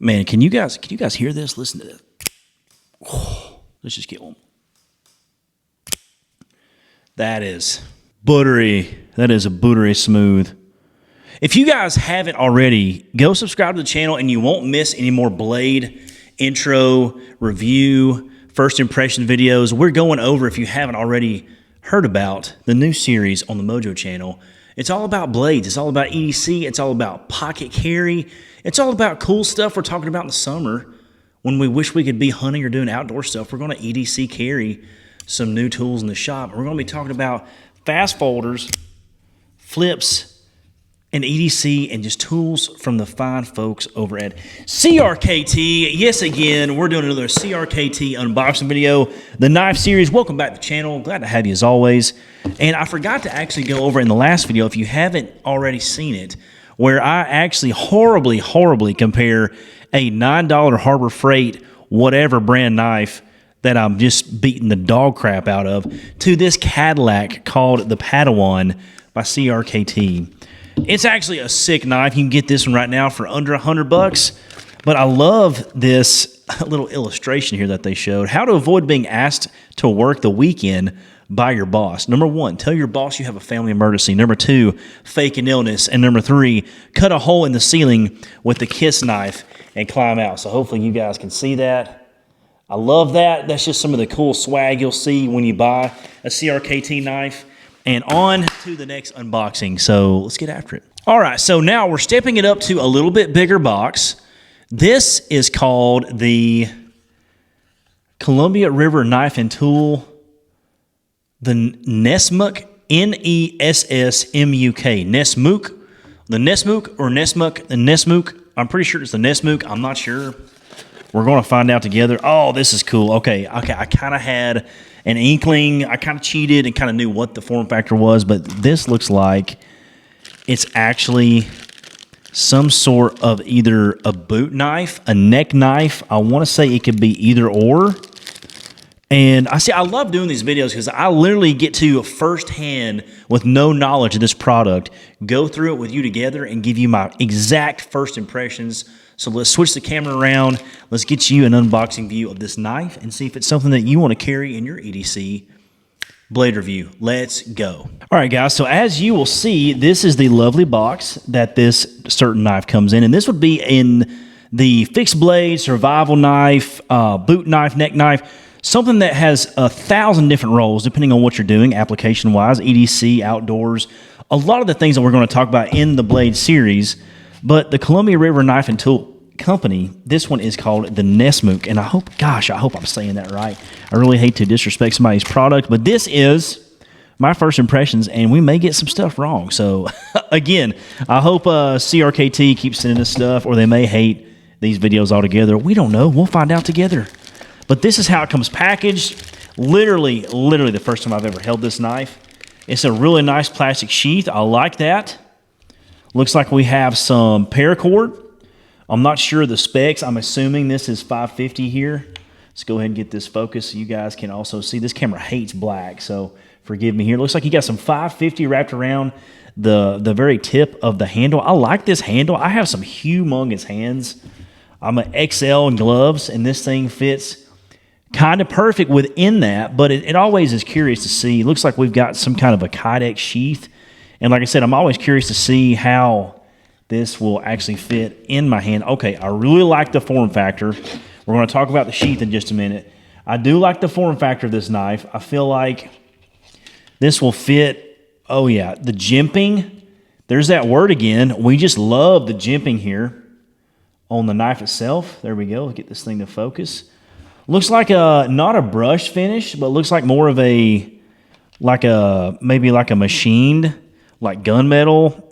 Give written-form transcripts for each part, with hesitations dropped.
Man, can you guys hear this? Listen to this. Oh, let's just get one. That is buttery. That is a buttery smooth. If you guys haven't already, go subscribe to the channel and you won't miss any more blade intro, review, first impression videos. We're going over, if you haven't already heard about, the new series on the Mojo channel. It's all about blades. It's all about EDC. It's all about pocket carry. It's all about cool stuff we're talking about in the summer when we wish we could be hunting or doing outdoor stuff. We're going to EDC carry some new tools in the shop. We're going to be talking about fast folders, flips, and EDC, and just tools from the fine folks over at CRKT. Yes, again, we're doing another CRKT unboxing video, the knife series. Welcome back to the channel. Glad to have you as always. And I forgot to actually go over in the last video, if you haven't already seen it, where I actually horribly compare a $9 Harbor Freight whatever brand knife that I'm just beating the dog crap out of to this Cadillac called the Padawan by CRKT. It's actually a sick knife. You can get this one right now for under $100. But I love this little illustration here that they showed. How to avoid being asked to work the weekend by your boss. Number one, tell your boss you have a family emergency. Number two, fake an illness. And number three, cut a hole in the ceiling with the Kiss knife and climb out. So hopefully you guys can see that. I love that. That's just some of the cool swag you'll see when you buy a CRKT knife. And on to the next unboxing. So let's get after it. All right, so now we're stepping it up to a little bit bigger box. This is called the Columbia River Knife and Tool, the Nesmuk, N-E-S-S-M-U-K, Nesmuk, the Nesmuk or Nesmuk, the Nesmuk. I'm pretty sure it's the Nesmuk. I'm not sure. We're going to find out together. Oh, this is cool. Okay, I kind of had an inkling. I kind of cheated and kind of knew what the form factor was, but this looks like it's actually some sort of either a boot knife, a neck knife. I want to say it could be either or. And I love doing these videos because I literally get to firsthand, with no knowledge of this product, go through it with you together and give you my exact first impressions. So let's switch the camera around. Let's get you an unboxing view of this knife and see if it's something that you want to carry in your EDC blade review. Let's go. All right, guys. So as you will see, this is the lovely box that this certain knife comes in. And this would be in the fixed blade, survival knife, boot knife, neck knife, something that has 1,000 different roles depending on what you're doing application-wise, EDC, outdoors, a lot of the things that we're going to talk about in the blade series. But the Columbia River Knife and Tool Company, this one is called the Nesmuk. And I hope I'm saying that right. I really hate to disrespect somebody's product, but this is my first impressions, and we may get some stuff wrong. So, again, I hope CRKT keeps sending us stuff, or they may hate these videos altogether. We don't know. We'll find out together. But this is how it comes packaged. Literally the first time I've ever held this knife. It's a really nice plastic sheath. I like that. Looks like we have some paracord. I'm not sure the specs. I'm assuming this is 550 here. Let's go ahead and get this focused so you guys can also see. This camera hates black, so forgive me here. Looks like you got some 550 wrapped around the very tip of the handle. I like this handle. I have some humongous hands. I'm an XL in gloves, and this thing fits kind of perfect within that, but it always is curious to see. It looks like we've got some kind of a Kydex sheath. And like I said, I'm always curious to see how this will actually fit in my hand. Okay, I really like the form factor. We're going to talk about the sheath in just a minute. I do like the form factor of this knife. I feel like this will fit, oh yeah, the jimping. There's that word again. We just love the jimping here on the knife itself. There we go. Let's get this thing to focus. Looks like not a brush finish, but looks like more of maybe like a machined, like gunmetal.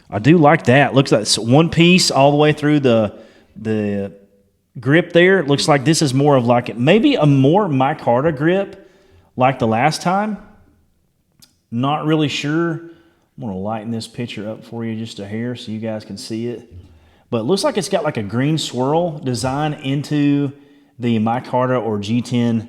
I do like that. Looks like it's one piece all the way through the grip there. It looks like this is more of like maybe a more micarta grip like the last time. Not really sure. I'm going to lighten this picture up for you just a hair so you guys can see it. But it looks like it's got like a green swirl design into the micarta or G10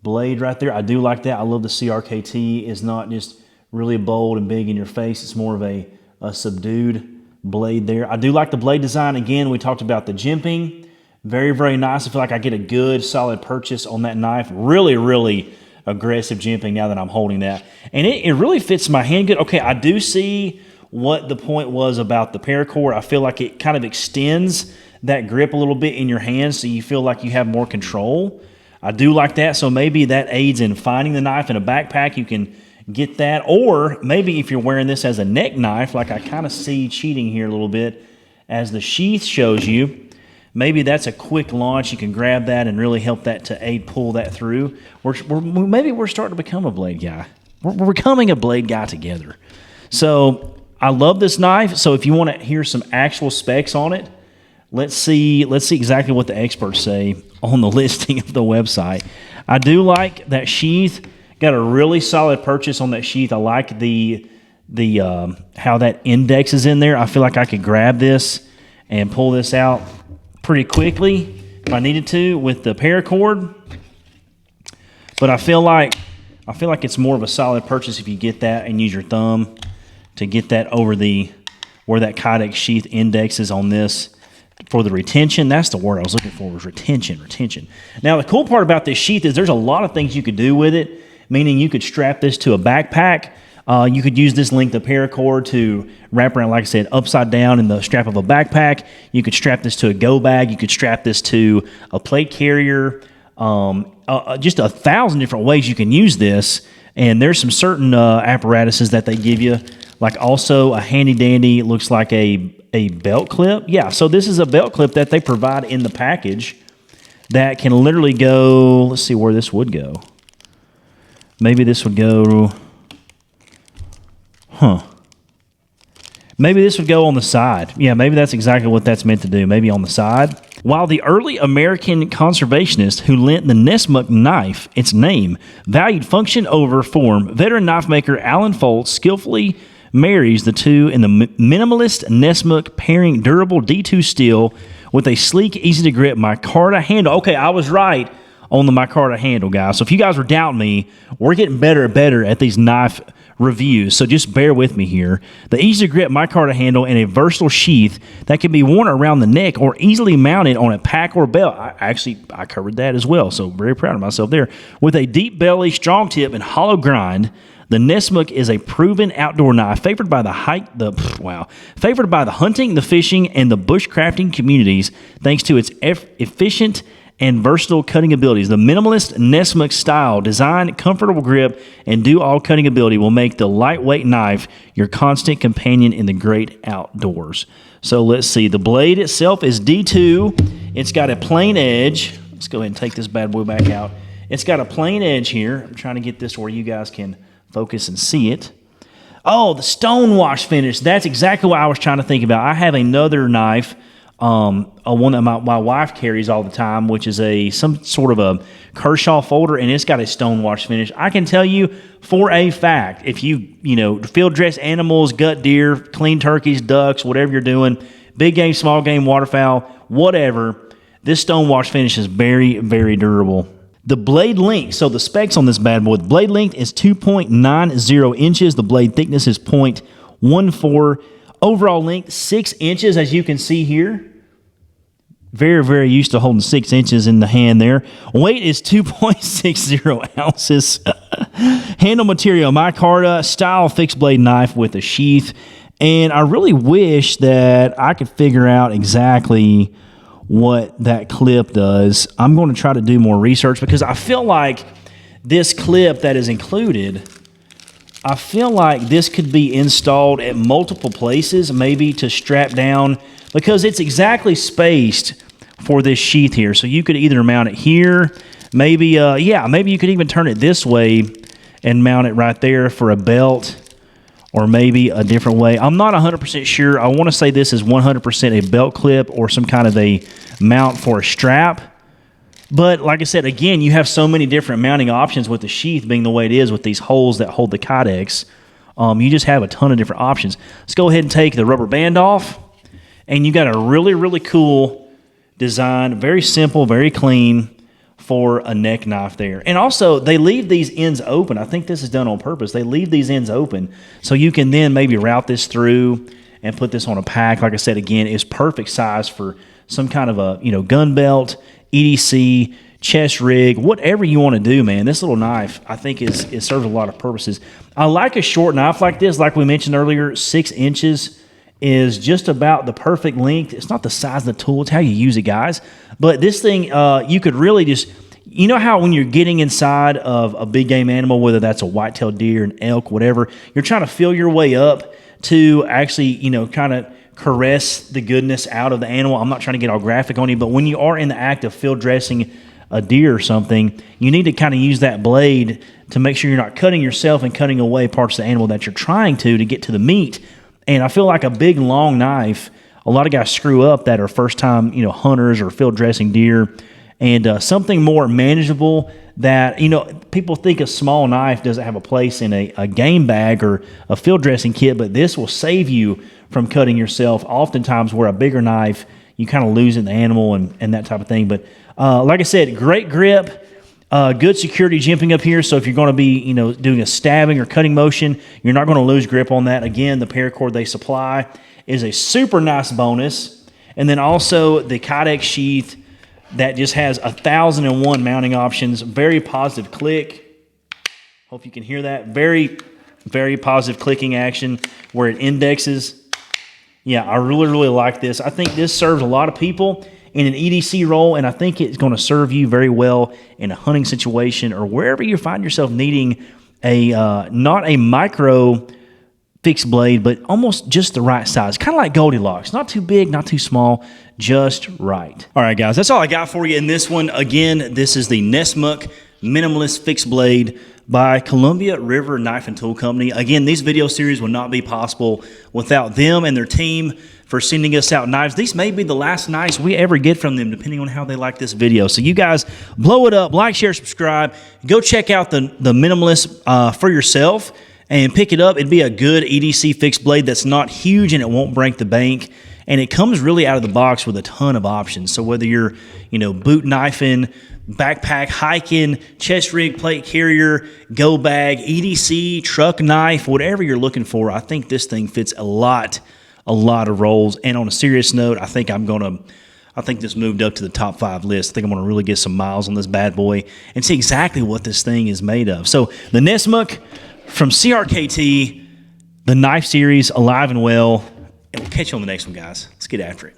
blade right there. I do like that. I love the CRKT. It's not just really bold and big in your face. It's more of a subdued blade there. I do like the blade design. Again, we talked about the jimping. Very, very nice. I feel like I get a good, solid purchase on that knife. Really, really aggressive jimping now that I'm holding that. And it really fits my hand good. Okay, I do see what the point was about the paracord. I feel like it kind of extends that grip a little bit in your hand so you feel like you have more control. I do like that. So maybe that aids in finding the knife in a backpack. You can get that. Or maybe if you're wearing this as a neck knife, like I kind of see cheating here a little bit as the sheath shows you, maybe that's a quick launch. You can grab that and really help that to aid pull that through. Maybe we're starting to become a blade guy. We're becoming a blade guy together. So I love this knife. So if you want to hear some actual specs on it, let's see exactly what the experts say on the listing of the website. I do like that sheath. Got a really solid purchase on that sheath. I like the how that index is in there. I feel like I could grab this and pull this out pretty quickly if I needed to with the paracord. But I feel like it's more of a solid purchase if you get that and use your thumb to get that over where that Kydex sheath index is on this. For the retention, that's the word I was looking for, was retention. Now, the cool part about this sheath is there's a lot of things you could do with it, meaning you could strap this to a backpack. You could use this length of paracord to wrap around, like I said, upside down in the strap of a backpack. You could strap this to a go bag. You could strap this to a plate carrier. Just 1,000 different ways you can use this. And there's some certain apparatuses that they give you, like also a handy dandy, it looks like a belt clip. Yeah, so this is a belt clip that they provide in the package that can literally go, let's see where this would go. Maybe this would go, maybe this would go on the side. Yeah, maybe that's exactly what that's meant to do, maybe on the side. While the early American conservationist who lent the Nesmuk knife its name valued function over form, veteran knife maker Alan Foltz skillfully marries the two in the minimalist Nesmuk, pairing durable D2 steel with a sleek, easy-to-grip micarta handle. Okay, I was right on the micarta handle, guys. So if you guys were doubting me, we're getting better and better at these knife reviews, so just bear with me here. The easy-to-grip micarta handle and a versatile sheath that can be worn around the neck or easily mounted on a pack or belt. I covered that as well, so very proud of myself there. With a deep belly, strong tip, and hollow grind, the Nesmuk is a proven outdoor knife favored by the hunting, the fishing, and the bushcrafting communities thanks to its efficient and versatile cutting abilities. The minimalist Nesmuk style, design, comfortable grip, and do-all cutting ability will make the lightweight knife your constant companion in the great outdoors. So let's see. The blade itself is D2. It's got a plain edge. Let's go ahead and take this bad boy back out. It's got a plain edge here. I'm trying to get this where you guys can focus and see it. Oh, the stone wash finish. That's exactly what I was trying to think about. I have another knife, one that my wife carries all the time, which is some sort of a Kershaw folder, and it's got a stone wash finish. I can tell you for a fact, if you field dress animals, gut deer, clean turkeys, ducks, whatever you're doing, big game, small game, waterfowl, whatever, this stone wash finish is very, very durable. The blade length, so the specs on this bad boy, the blade length is 2.90 inches. The blade thickness is 0.14. Overall length, 6 inches, as you can see here. Very, very used to holding 6 inches in the hand there. Weight is 2.60 ounces. Handle material, micarta, style fixed blade knife with a sheath. And I really wish that I could figure out exactly what that clip does. I'm going to try to do more research because I feel like this clip that is included, I feel like this could be installed at multiple places, maybe to strap down, because it's exactly spaced for this sheath here. So you could either mount it here, maybe you could even turn it this way and mount it right there for a belt, or maybe a different way. I'm not 100% sure. I want to say this is 100% a belt clip or some kind of a mount for a strap. But like I said, again, you have so many different mounting options with the sheath being the way it is with these holes that hold the Kydex. You just have a ton of different options. Let's go ahead and take the rubber band off. And you got a really, really cool design. Very simple, very clean for a neck knife there. And also, they leave these ends open. I think this is done on purpose. They leave these ends open so you can then maybe route this through and put this on a pack. Like I said, again, it's perfect size for some kind of a, gun belt, EDC, chest rig, whatever you want to do, man. This little knife, I think, it serves a lot of purposes. I like a short knife like this. Like we mentioned earlier, 6 inches is just about the perfect length. It's not the size of the tool. It's how you use it, guys. But this thing, you could really just, you know how when you're getting inside of a big game animal, whether that's a white-tailed deer, an elk, whatever, you're trying to feel your way up to actually, kind of caress the goodness out of the animal. I'm not trying to get all graphic on you, but when you are in the act of field dressing a deer or something, you need to kind of use that blade to make sure you're not cutting yourself and cutting away parts of the animal that you're trying to get to the meat. And I feel like a big, long knife, a lot of guys screw up that are first-time, hunters or field dressing deer. And something more manageable that, people think a small knife doesn't have a place in a game bag or a field dressing kit, but this will save you from cutting yourself. Oftentimes where a bigger knife, you kind of lose in the animal and that type of thing. But like I said, great grip, good security jimping up here. So if you're going to be, doing a stabbing or cutting motion, you're not going to lose grip on that. Again, the paracord they supply is a super nice bonus. And then also the Kydex sheath that just has 1,001 mounting options. Very positive click. Hope you can hear that. Very, very positive clicking action where it indexes. Yeah, I really, really like this. I think this serves a lot of people in an EDC role, and I think it's going to serve you very well in a hunting situation or wherever you find yourself needing a not a micro fixed blade, but almost just the right size. Kind of like Goldilocks. Not too big, not too small, just right. All right, guys, that's all I got for you in this one. Again, this is the Nesmuk Minimalist Fixed Blade by Columbia River Knife and Tool Company. Again, these video series would not be possible without them and their team for sending us out knives. These may be the last knives we ever get from them, depending on how they like this video. So you guys blow it up, like, share, subscribe. Go check out the Minimalist for yourself and pick it up. It'd be a good EDC fixed blade that's not huge and it won't break the bank. And it comes really out of the box with a ton of options. So whether you're, boot knifing, backpack, hiking, chest rig, plate carrier, go bag, EDC, truck knife, whatever you're looking for, I think this thing fits a lot of roles. And on a serious note, I think this moved up to the top 5 list. I think I'm going to really get some miles on this bad boy and see exactly what this thing is made of. So the Nesmuk from CRKT, the knife series, alive and well. And we'll catch you on the next one, guys. Let's get after it.